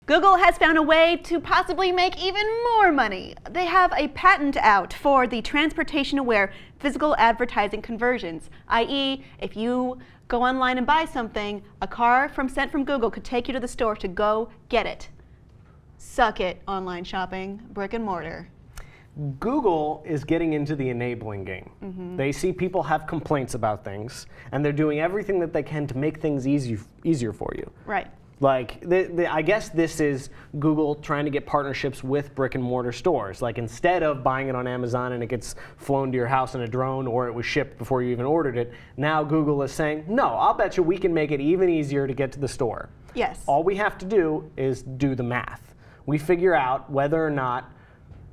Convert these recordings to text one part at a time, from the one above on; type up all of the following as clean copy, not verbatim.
Google has found a way to possibly make even more money. They have a patent out for the transportation-aware physical advertising conversions, i.e., if you go online and buy something, a car sent from Google could take you to the store to go get it. Suck it, online shopping, brick and mortar. Google is getting into the enabling game. They see people have complaints about things, and they're doing everything that they can to make things easier for you. Right. Like, I guess this is Google trying to get partnerships with brick and mortar stores. Like, instead of buying it on Amazon and it gets flown to your house in a drone, or it was shipped before you even ordered it, now Google is saying, no, I'll bet you we can make it even easier to get to the store. Yes. All we have to do is do the math. We figure out whether or not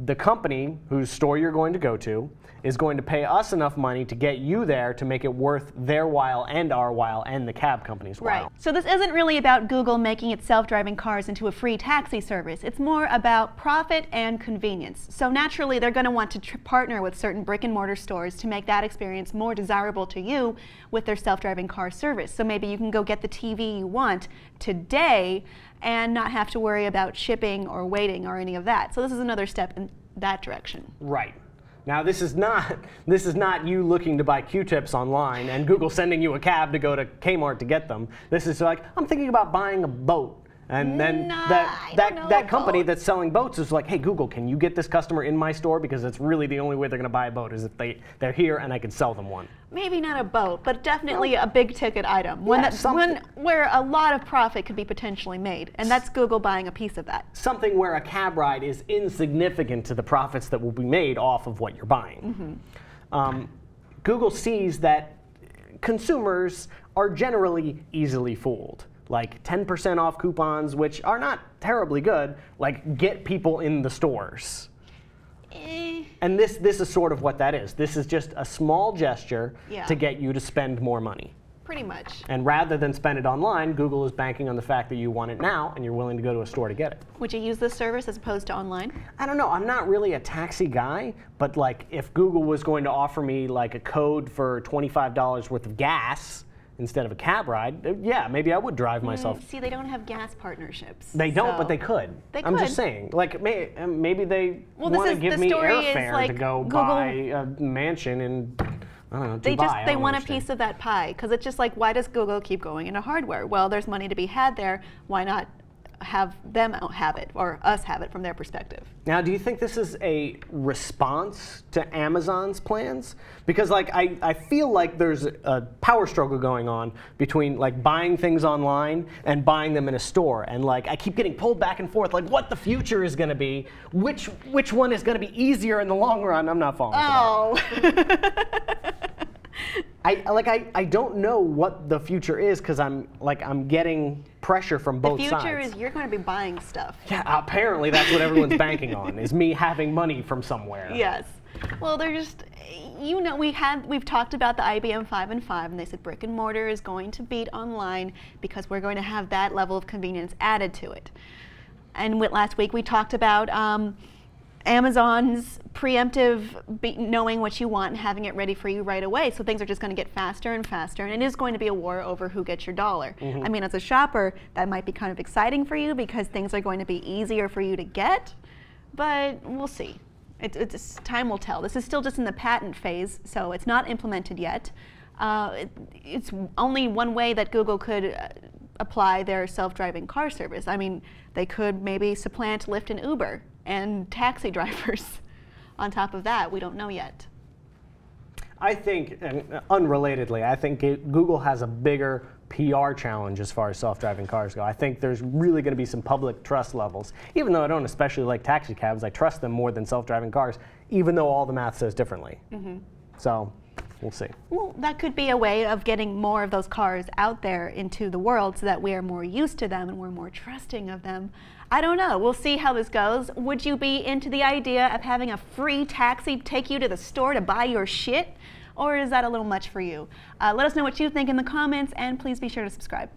the company whose store you're going to go to is going to pay us enough money to get you there to make it worth their while and our while and the cab company's while. Right. So this isn't really about Google making its self-driving cars into a free taxi service. It's more about profit and convenience. So naturally, they're going to want to partner with certain brick and mortar stores to make that experience more desirable to you with their self-driving car service. So maybe you can go get the TV you want today and not have to worry about shipping or waiting or any of that. So this is another step in that direction. Right. Now, this is not you looking to buy Q-tips online and Google sending you a cab to go to Kmart to get them. This is like, I'm thinking about buying a boat. And then that company that's selling boats is like, hey, Google, can you get this customer in my store? Because it's really the only way they're going to buy a boat is if they're here and I can sell them one. Maybe not a boat, but definitely a big ticket item. One where a lot of profit could be potentially made. And that's Google buying a piece of that. Something where a cab ride is insignificant to the profits that will be made off of what you're buying. Google sees that consumers are generally easily fooled. Like 10% off coupons, which are not terribly good, like get people in the stores. And this is sort of what that is. This is just a small gesture to get you to spend more money. Pretty much. And rather than spend it online, Google is banking on the fact that you want it now and you're willing to go to a store to get it. Would you use this service as opposed to online? I don't know. I'm not really a taxi guy, but like if Google was going to offer me like a code for $25 worth of gas instead of a cab ride, yeah, maybe I would drive myself. See, they don't have gas partnersps. They don't, but they could. I'm just saying. Like, maybe they want to give me airfare like to go buy a mansion in, I don't know, Dubai. They want a piece of that pie, because it's just like, why does Google keep going into hardware? Well, there's money to be had there. Why not have them have it, or us have it from their perspective? Now, do you think this is a response to Amazon's plans? Because like I feel like there's a power struggle going on between like buying things online and buying them in a store, and like I keep getting pulled back and forth, like what the future is going to be, which one is going to be easier in the long run. I'm not falling for that. I don't know what the future is, because I'm getting pressure from both sides. The future is you're going to be buying stuff. Yeah, apparently that's what everyone's banking on, is me having money from somewhere. Yes. Well, they're just, you know, we've talked about the IBM 5 and 5, and they said brick and mortar is going to beat online because we're going to have that level of convenience added to it. And last week we talked about Amazon's preemptive knowing what you want and having it ready for you right away. So things are just going to get faster and faster, and it is going to be a war over who gets your dollar. I mean, as a shopper, that might be kind of exciting for you because things are going to be easier for you to get, but we'll see. Time will tell. This is still just in the patent phase, so it's not implemented yet. It's only one way that Google could apply their self-driving car service. I mean, they could maybe supplant Lyft and Uber and taxi drivers. On top of that, we don't know yet. I think, and unrelatedly, I think Google has a bigger PR challenge as far as self-driving cars go. I think there's really going to be some public trust levels. Even though I don't especially like taxi cabs, I trust them more than self-driving cars, even though all the math says differently. So we'll see. Well, that could be a way of getting more of those cars out there into the world so that we are more used to them and we're more trusting of them. I don't know. We'll see how this goes. Would you be into the idea of having a free taxi take you to the store to buy your shit? Or is that a little much for you? Let us know what you think in the comments, and please be sure to subscribe.